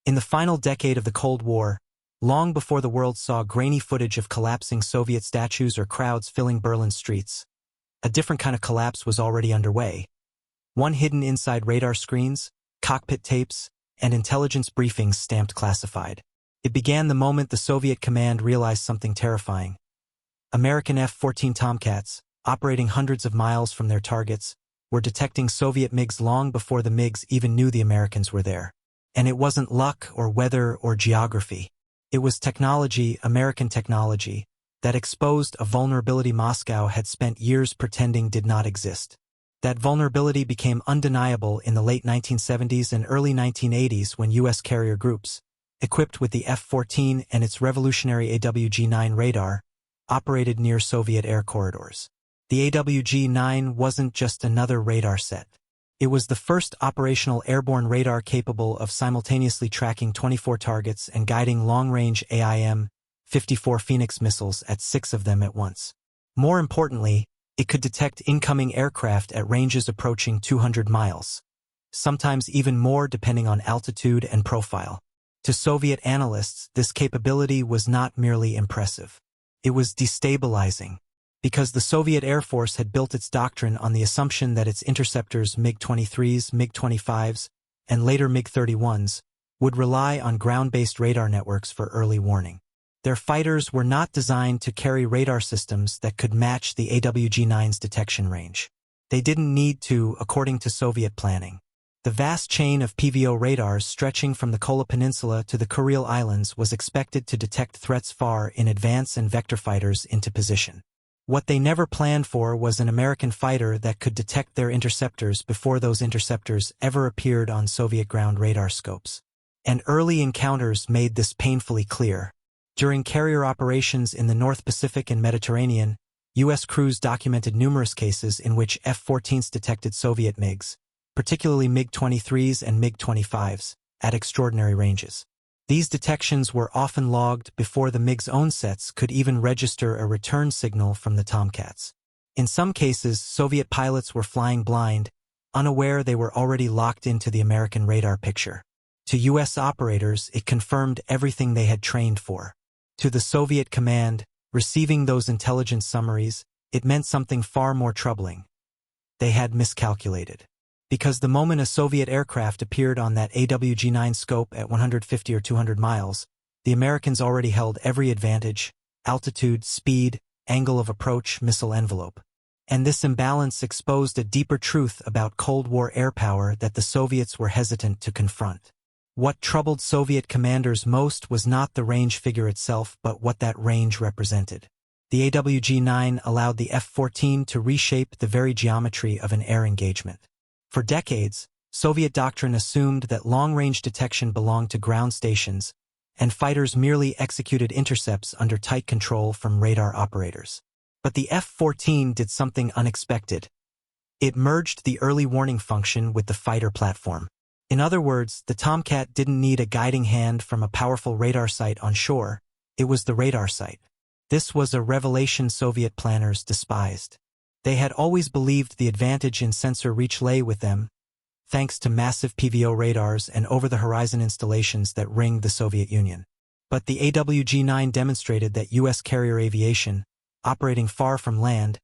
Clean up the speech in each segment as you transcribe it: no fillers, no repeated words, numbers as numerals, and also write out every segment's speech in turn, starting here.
In the final decade of the Cold War, long before the world saw grainy footage of collapsing Soviet statues or crowds filling Berlin's streets, a different kind of collapse was already underway. One hidden inside radar screens, cockpit tapes, and intelligence briefings stamped classified. It began the moment the Soviet command realized something terrifying. American F-14 Tomcats, operating hundreds of miles from their targets, were detecting Soviet MiGs long before the MiGs even knew the Americans were there. And it wasn't luck or weather or geography. It was technology, American technology, that exposed a vulnerability Moscow had spent years pretending did not exist. That vulnerability became undeniable in the late 1970s and early 1980s when U.S. carrier groups, equipped with the F-14 and its revolutionary AWG-9 radar, operated near Soviet air corridors. The AWG-9 wasn't just another radar set. It was the first operational airborne radar capable of simultaneously tracking 24 targets and guiding long-range AIM-54 Phoenix missiles at 6 of them at once. More importantly, it could detect incoming aircraft at ranges approaching 200 miles, sometimes even more depending on altitude and profile. To Soviet analysts, this capability was not merely impressive. It was destabilizing, because the Soviet Air Force had built its doctrine on the assumption that its interceptors MiG-23s, MiG-25s, and later MiG-31s would rely on ground-based radar networks for early warning. Their fighters were not designed to carry radar systems that could match the AWG-9's detection range. They didn't need to, according to Soviet planning. The vast chain of PVO radars stretching from the Kola Peninsula to the Kuril Islands was expected to detect threats far in advance and vector fighters into position. What they never planned for was an American fighter that could detect their interceptors before those interceptors ever appeared on Soviet ground radar scopes. And early encounters made this painfully clear. During carrier operations in the North Pacific and Mediterranean, U.S. crews documented numerous cases in which F-14s detected Soviet MiGs, particularly MiG-23s and MiG-25s, at extraordinary ranges. These detections were often logged before the MiG's own sets could even register a return signal from the Tomcats. In some cases, Soviet pilots were flying blind, unaware they were already locked into the American radar picture. To U.S. operators, it confirmed everything they had trained for. To the Soviet command, receiving those intelligence summaries, it meant something far more troubling. They had miscalculated. Because the moment a Soviet aircraft appeared on that AWG-9 scope at 150 or 200 miles, the Americans already held every advantage: altitude, speed, angle of approach, missile envelope. And this imbalance exposed a deeper truth about Cold War air power that the Soviets were hesitant to confront. What troubled Soviet commanders most was not the range figure itself, but what that range represented. The AWG-9 allowed the F-14 to reshape the very geometry of an air engagement. For decades, Soviet doctrine assumed that long-range detection belonged to ground stations, and fighters merely executed intercepts under tight control from radar operators. But the F-14 did something unexpected. It merged the early warning function with the fighter platform. In other words, the Tomcat didn't need a guiding hand from a powerful radar site on shore, it was the radar site. This was a revelation Soviet planners despised. They had always believed the advantage in sensor reach lay with them, thanks to massive PVO radars and over-the-horizon installations that ringed the Soviet Union. But the AWG-9 demonstrated that U.S. carrier aviation, operating far from land,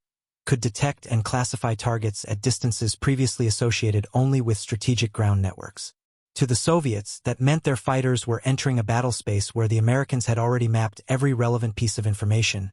could detect and classify targets at distances previously associated only with strategic ground networks. To the Soviets, that meant their fighters were entering a battle space where the Americans had already mapped every relevant piece of information: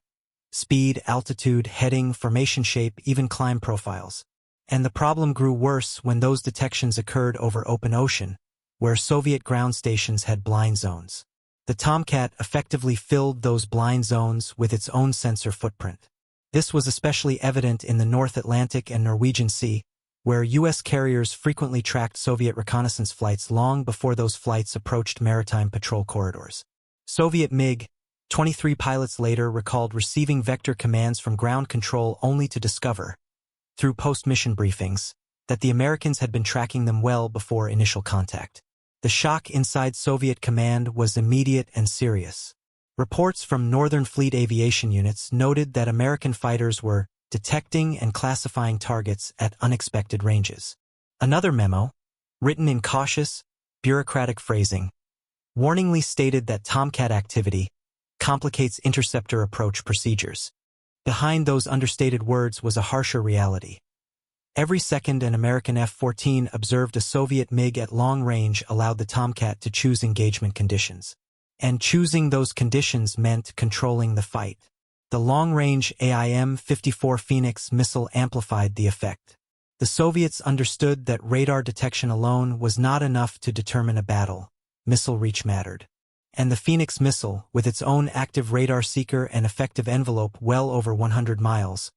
speed, altitude, heading, formation shape, even climb profiles. And the problem grew worse when those detections occurred over open ocean, where Soviet ground stations had blind zones. The Tomcat effectively filled those blind zones with its own sensor footprint. This was especially evident in the North Atlantic and Norwegian Sea, where U.S. carriers frequently tracked Soviet reconnaissance flights long before those flights approached maritime patrol corridors. Soviet MiG-23 pilots later recalled receiving vector commands from ground control only to discover, through post-mission briefings, that the Americans had been tracking them well before initial contact. The shock inside Soviet command was immediate and serious. Reports from Northern Fleet aviation units noted that American fighters were detecting and classifying targets at unexpected ranges. Another memo, written in cautious, bureaucratic phrasing, warningly stated that Tomcat activity complicates interceptor approach procedures. Behind those understated words was a harsher reality. Every second an American F-14 observed a Soviet MiG at long range allowed the Tomcat to choose engagement conditions. And choosing those conditions meant controlling the fight. The long-range AIM-54 Phoenix missile amplified the effect. The Soviets understood that radar detection alone was not enough to determine a battle. Missile reach mattered. And the Phoenix missile, with its own active radar seeker and effective envelope well over 100 miles,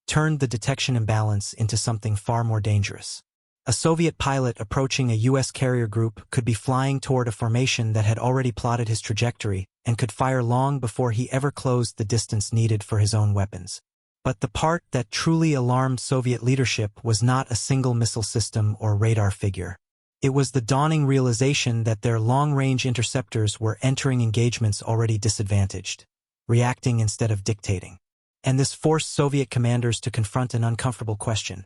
turned the detection imbalance into something far more dangerous. A Soviet pilot approaching a U.S. carrier group could be flying toward a formation that had already plotted his trajectory and could fire long before he ever closed the distance needed for his own weapons. But the part that truly alarmed Soviet leadership was not a single missile system or radar figure. It was the dawning realization that their long-range interceptors were entering engagements already disadvantaged, reacting instead of dictating. And this forced Soviet commanders to confront an uncomfortable question.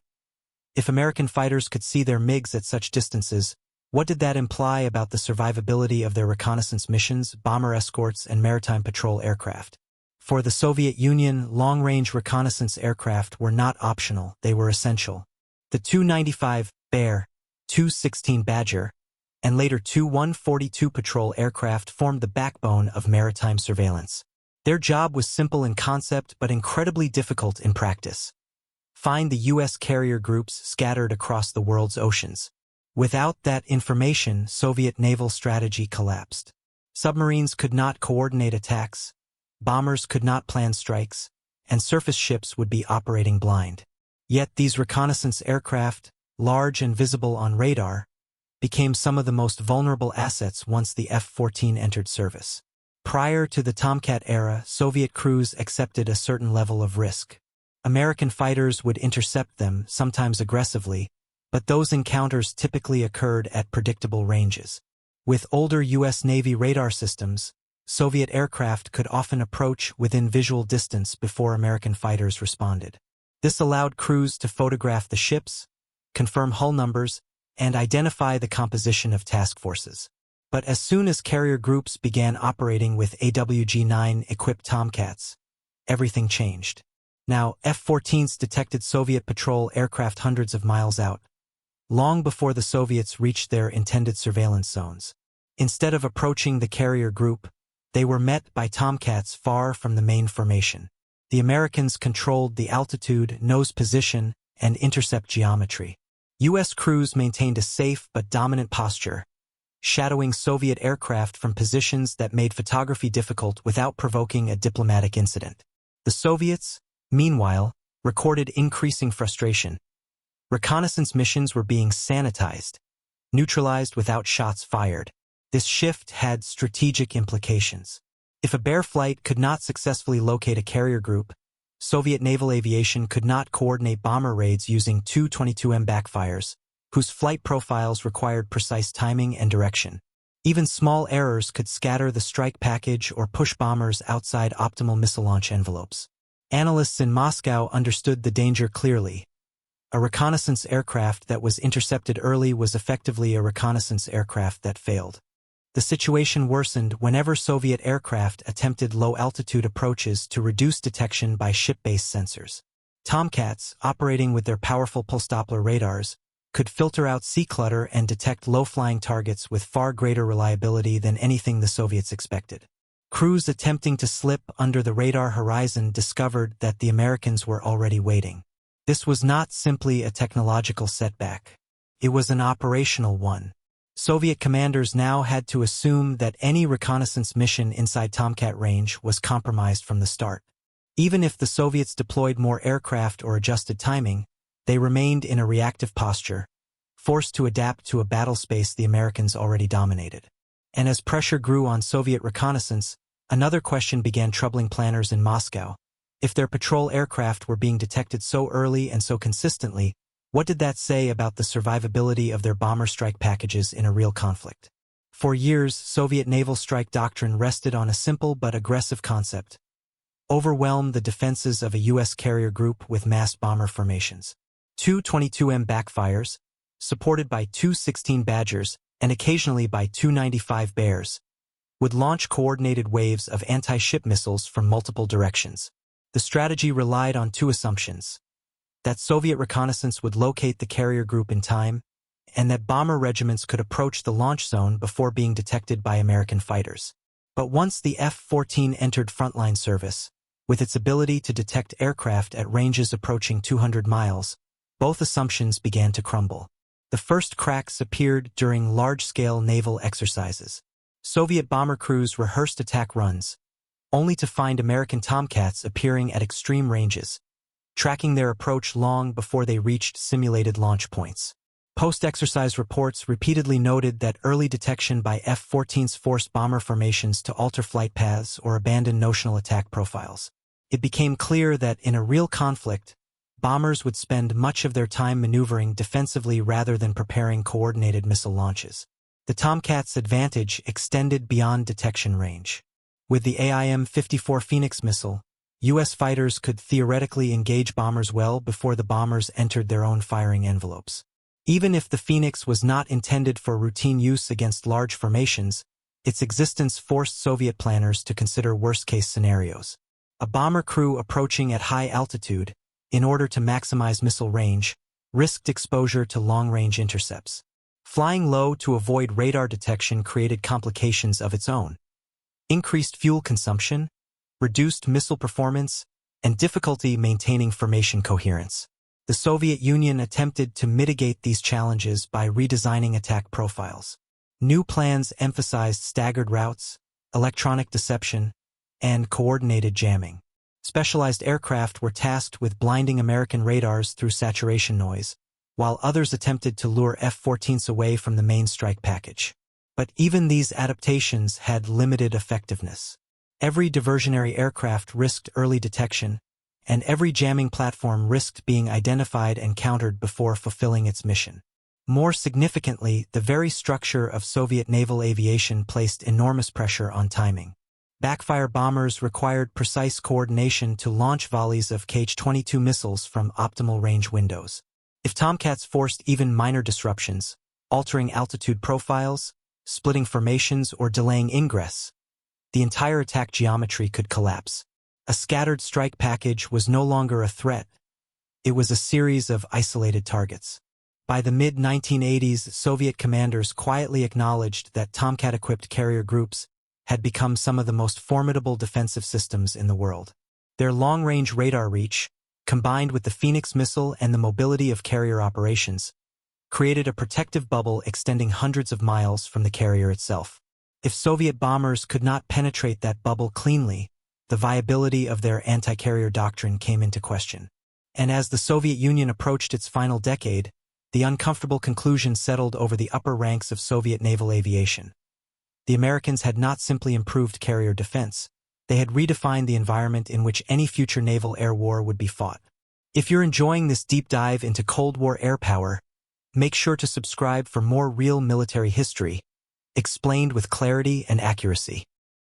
If American fighters could see their MiGs at such distances, what did that imply about the survivability of their reconnaissance missions, bomber escorts, and maritime patrol aircraft? For the Soviet Union, long-range reconnaissance aircraft were not optional, they were essential. The Tu-95 Bear, Tu-16 Badger, and later Tu-142 patrol aircraft formed the backbone of maritime surveillance. Their job was simple in concept but incredibly difficult in practice. Find the U.S. carrier groups scattered across the world's oceans. Without that information, Soviet naval strategy collapsed. Submarines could not coordinate attacks, bombers could not plan strikes, and surface ships would be operating blind. Yet these reconnaissance aircraft, large and visible on radar, became some of the most vulnerable assets once the F-14 entered service. Prior to the Tomcat era, Soviet crews accepted a certain level of risk. American fighters would intercept them, sometimes aggressively, but those encounters typically occurred at predictable ranges. With older U.S. Navy radar systems, Soviet aircraft could often approach within visual distance before American fighters responded. This allowed crews to photograph the ships, confirm hull numbers, and identify the composition of task forces. But as soon as carrier groups began operating with AWG-9-equipped Tomcats, everything changed. Now, F-14s detected Soviet patrol aircraft hundreds of miles out, long before the Soviets reached their intended surveillance zones. Instead of approaching the carrier group, they were met by Tomcats far from the main formation. The Americans controlled the altitude, nose position, and intercept geometry. U.S. crews maintained a safe but dominant posture, shadowing Soviet aircraft from positions that made photography difficult without provoking a diplomatic incident. The Soviets, meanwhile, recorded increasing frustration. Reconnaissance missions were being sanitized, neutralized without shots fired. This shift had strategic implications. If a Bear flight could not successfully locate a carrier group, Soviet naval aviation could not coordinate bomber raids using Tu-22M backfires, whose flight profiles required precise timing and direction. Even small errors could scatter the strike package or push bombers outside optimal missile launch envelopes. Analysts in Moscow understood the danger clearly. A reconnaissance aircraft that was intercepted early was effectively a reconnaissance aircraft that failed. The situation worsened whenever Soviet aircraft attempted low-altitude approaches to reduce detection by ship-based sensors. Tomcats, operating with their powerful pulse Doppler radars, could filter out sea clutter and detect low-flying targets with far greater reliability than anything the Soviets expected. Crews attempting to slip under the radar horizon discovered that the Americans were already waiting. This was not simply a technological setback. It was an operational one. Soviet commanders now had to assume that any reconnaissance mission inside Tomcat range was compromised from the start. Even if the Soviets deployed more aircraft or adjusted timing, they remained in a reactive posture, forced to adapt to a battle space the Americans already dominated. And as pressure grew on Soviet reconnaissance, another question began troubling planners in Moscow. If their patrol aircraft were being detected so early and so consistently, what did that say about the survivability of their bomber strike packages in a real conflict? For years, Soviet naval strike doctrine rested on a simple but aggressive concept: overwhelm the defenses of a U.S. carrier group with massed bomber formations. Tu-22M backfires, supported by Tu-16 Badgers and occasionally by Tu-95 Bears, would launch coordinated waves of anti-ship missiles from multiple directions. The strategy relied on two assumptions: that Soviet reconnaissance would locate the carrier group in time, and that bomber regiments could approach the launch zone before being detected by American fighters. But once the F-14 entered frontline service, with its ability to detect aircraft at ranges approaching 200 miles, both assumptions began to crumble. The first cracks appeared during large-scale naval exercises. Soviet bomber crews rehearsed attack runs, only to find American Tomcats appearing at extreme ranges, tracking their approach long before they reached simulated launch points. Post-exercise reports repeatedly noted that early detection by F-14s forced bomber formations to alter flight paths or abandon notional attack profiles. It became clear that in a real conflict, bombers would spend much of their time maneuvering defensively rather than preparing coordinated missile launches. The Tomcat's advantage extended beyond detection range. With the AIM-54 Phoenix missile, U.S. fighters could theoretically engage bombers well before the bombers entered their own firing envelopes. Even if the Phoenix was not intended for routine use against large formations, its existence forced Soviet planners to consider worst-case scenarios. A bomber crew approaching at high altitude, in order to maximize missile range, risked exposure to long-range intercepts. Flying low to avoid radar detection created complications of its own: increased fuel consumption, reduced missile performance, and difficulty maintaining formation coherence. The Soviet Union attempted to mitigate these challenges by redesigning attack profiles. New plans emphasized staggered routes, electronic deception, and coordinated jamming. Specialized aircraft were tasked with blinding American radars through saturation noise, while others attempted to lure F-14s away from the main strike package. But even these adaptations had limited effectiveness. Every diversionary aircraft risked early detection, and every jamming platform risked being identified and countered before fulfilling its mission. More significantly, the very structure of Soviet naval aviation placed enormous pressure on timing. Backfire bombers required precise coordination to launch volleys of Kh-22 missiles from optimal range windows. If Tomcats forced even minor disruptions, altering altitude profiles, splitting formations, or delaying ingress, the entire attack geometry could collapse. A scattered strike package was no longer a threat. It was a series of isolated targets. By the mid-1980s, Soviet commanders quietly acknowledged that Tomcat-equipped carrier groups had become some of the most formidable defensive systems in the world. Their long-range radar reach, combined with the Phoenix missile and the mobility of carrier operations, created a protective bubble extending hundreds of miles from the carrier itself. If Soviet bombers could not penetrate that bubble cleanly, the viability of their anti-carrier doctrine came into question. And as the Soviet Union approached its final decade, the uncomfortable conclusion settled over the upper ranks of Soviet naval aviation. The Americans had not simply improved carrier defense, they had redefined the environment in which any future naval air war would be fought. If you're enjoying this deep dive into Cold War air power, make sure to subscribe for more real military history, explained with clarity and accuracy.